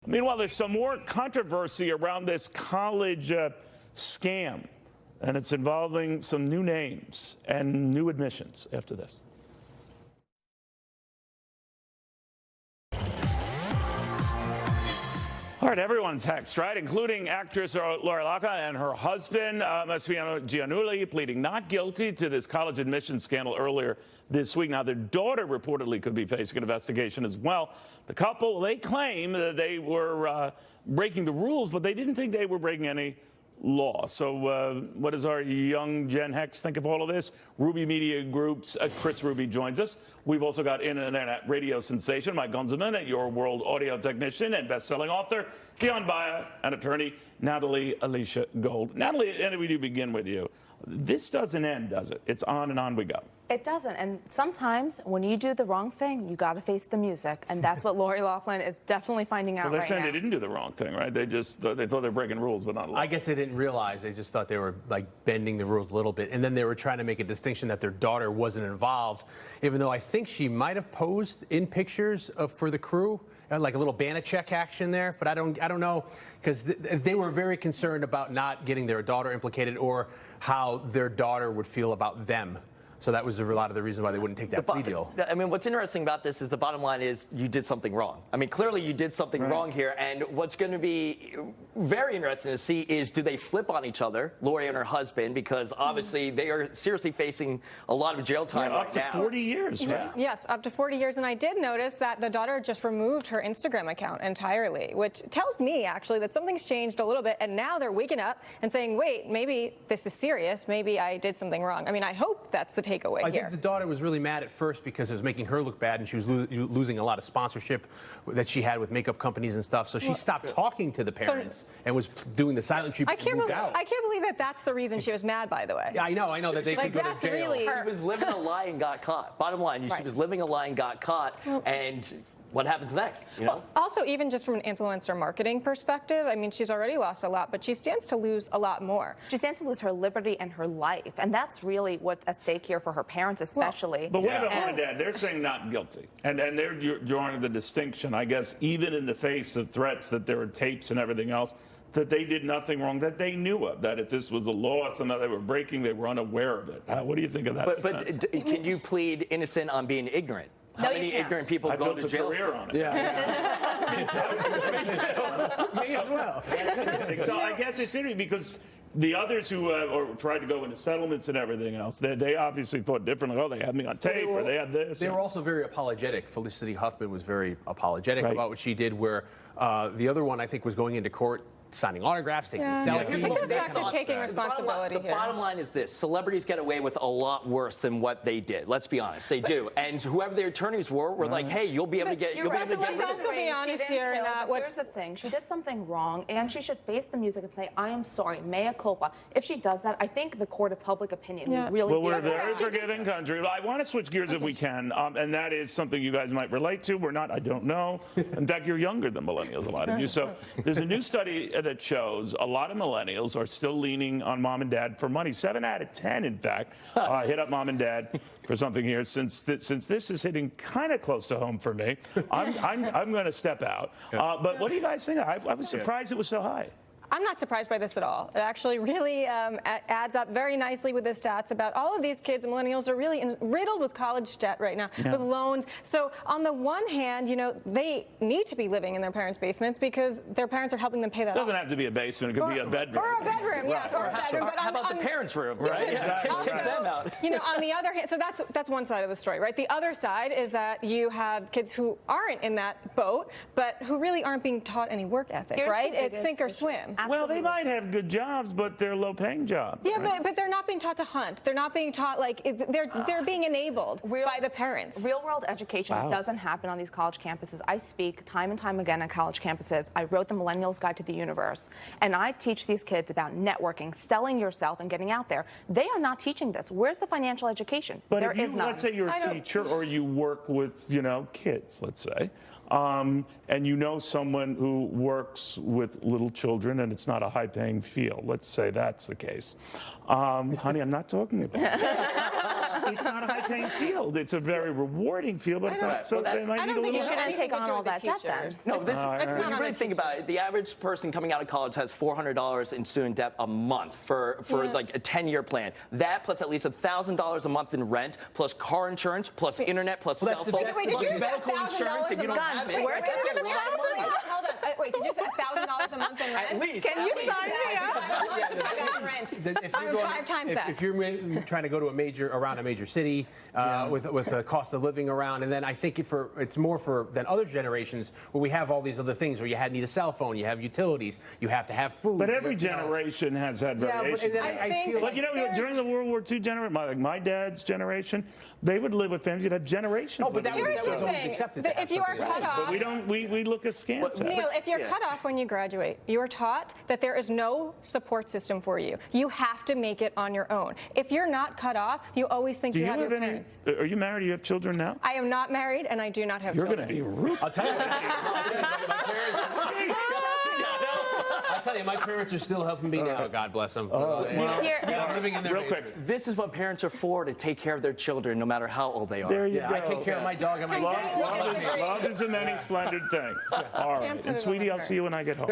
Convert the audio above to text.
Meanwhile, there's still more controversy around this college scam, and it's involving some new names and new admissions after this. All right, everyone's hexed, right? Including actress Lori Loughlin and her husband, Massimiliano Giannulli, pleading not guilty to this college admissions scandal earlier this week. Now, their daughter reportedly could be facing an investigation as well. The couple, they claim that they were breaking the rules, but they didn't think they were breaking any law. So what does our young Gen Hex think of all of this? Ruby Media Group's Chris Ruby joins us. We've also got internet radio sensation Mike Gunzelman, your world audio technician and best-selling author, Keon Baya, and attorney Natalie Elisha Gold. Natalie, we do begin with you. This doesn't end, does it? It's on and on we go. It doesn't, and sometimes when you do the wrong thing, you got to face the music, and that's what Lori Loughlin is definitely finding out right now. Well, they're saying they didn't do the wrong thing, right? They thought they were breaking rules, but not law. I guess they didn't realize. They just thought they were like bending the rules a little bit, and then they were trying to make a distinction that their daughter wasn't involved, even though I think she might have posed in pictures for the crew, like a little Banachek action there, but I don't know, because they were very concerned about not getting their daughter implicated or how their daughter would feel about them. So that was a lot of the reason why they wouldn't take that plea deal. I mean, what's interesting about this is the bottom line is you did something wrong. I mean, clearly you did something wrong here. And what's going to be very interesting to see is, do they flip on each other, Lori and her husband, because obviously they are seriously facing a lot of jail time up to 40 years, right? Yes, up to 40 years. And I did notice that the daughter just removed her Instagram account entirely, which tells me actually that something's changed a little bit. And now they're waking up and saying, wait, maybe this is serious. Maybe I did something wrong. I mean, I hope that's the takeaway here. I think the daughter was really mad at first because it was making her look bad, and she was losing a lot of sponsorship that she had with makeup companies and stuff. So she stopped talking to the parents and was doing the silent treatment. I can't believe that that's the reason she was mad, by the way. Yeah, I know that they could go to jail. Really she was living a lie and got caught. Bottom line, she was living a lie and got caught. And what happens next? You know? Also, even just from an influencer marketing perspective, I mean, she's already lost a lot, but she stands to lose a lot more. She stands to lose her liberty and her life, and that's really what's at stake here for her parents, especially. But what about mom and dad? They're saying not guilty, and they're drawing the distinction, I guess, even in the face of threats that there were tapes and everything else, that they did nothing wrong, that they knew of, that if this was a law, something that they were breaking, they were unaware of it. What do you think of that? But can you plead innocent on being ignorant? How many ignorant people go to jail? I built a career on it. Yeah. Me too. Me as well. That's interesting. So I guess it's interesting because the others who tried to go into settlements and everything else, they obviously thought differently. Oh, they had me on tape, or they had this. They were also very apologetic. Felicity Huffman was very apologetic about what she did, where the other one, I think, was going into court, signing autographs, taking selfies. It goes back to taking responsibility here. The bottom line is this. Celebrities get away with a lot worse than what they did. Let's be honest. They do. And whoever their attorneys were like, hey, you'll be able to get Let's also be honest here. Here's the thing. She did something wrong, and she should face the music and say, I am sorry, mea culpa. If she does that, I think the court of public opinion will really Well, we're a very forgiving country. Well, I want to switch gears if we can, and that is something you guys might relate to. We're not, I don't know. In fact, you're younger than millennials, a lot of you. So there's a new study that shows a lot of millennials are still leaning on mom and dad for money. 7 out of 10, in fact, hit up mom and dad for something here. Since this is hitting kind of close to home for me, I'm going to step out. But what do you guys think? I was surprised it was so high. I'm not surprised by this at all. It actually really adds up very nicely with the stats about all of these kids and millennials are really riddled with college debt right now, with loans. So on the one hand, you know, they need to be living in their parents' basements because their parents are helping them pay that off. It doesn't have to be a basement. It could be a bedroom. Or a bedroom, yes, or a bedroom. How about the parents' room, right? Exactly. Kick them out. You know, on the other hand, so that's one side of the story, right? The other side is that you have kids who aren't in that boat, but who really aren't being taught any work ethic, right? It's sink or swim. Absolutely. Well, they might have good jobs, but they're low-paying jobs. Yeah, right? but they're not being taught to hunt. They're not being taught, like, they're being enabled by the parents. Real-world education doesn't happen on these college campuses. I speak time and time again on college campuses. I wrote the Millennials Guide to the Universe, and I teach these kids about networking, selling yourself, and getting out there. They are not teaching this. Where's the financial education? But there is none. Let's say you're a teacher or you work with, you know, kids, let's say, and you know someone who works with little children and it's not a high-paying field. Let's say that's the case. Honey, I'm not talking about that. it's not a high-paying field. It's a very rewarding field, but it's I not. don't- So well, that- they might I need a don't think little. you should shouldn't take on all that debt then. No, this, right. when not you on really the think about teachers. it, the average person coming out of college has $400 in student debt a month for like a 10-year plan. That plus at least $1,000 a month in rent, plus car insurance, plus internet, plus Well, cell that's the- phone, that's Wait, did plus you say medical $1,000 insurance if you don't a have month? it. Where That's did you a lot of money. Hold on. Wait, did you say $1,000 a month in rent? At least. Can you at least. sign me up? I love to pay that rent. If I'm you're going- 5 times that. If you're trying to go to around a major city with a cost of living around, and then I think it's more than other generations where we have all these other things where you need a cell phone, you have utilities, you have to have food. But every generation has had Yeah, variations. but then I I think- feel But like you know, during the World War II generation, my dad's generation, they would live with families that had generations. No, but that living was- with Here's each the other. always thing. accepted to that have If you are something cut like off, But we don't. We look askance at it. Neil, if you're Yeah. cut off when you graduate, you are taught that there is no support system for you. You have to make it on your own. If you're not cut off, you always think Do you you have your have any? parents. Are you married? Do you have children now? I am not married, and I do not have You're children. going to be ruthless. I'll tell you, my parents are still helping me now. God bless them. Here- I'm living in their Real basement. quick. This is what parents are for, to take care of their children no matter how old they are. There you Yeah, go. I take care of my dog and my cat. Love is a many splendid thing. All right. Can't put And it sweetie, on I'll see you when I get home.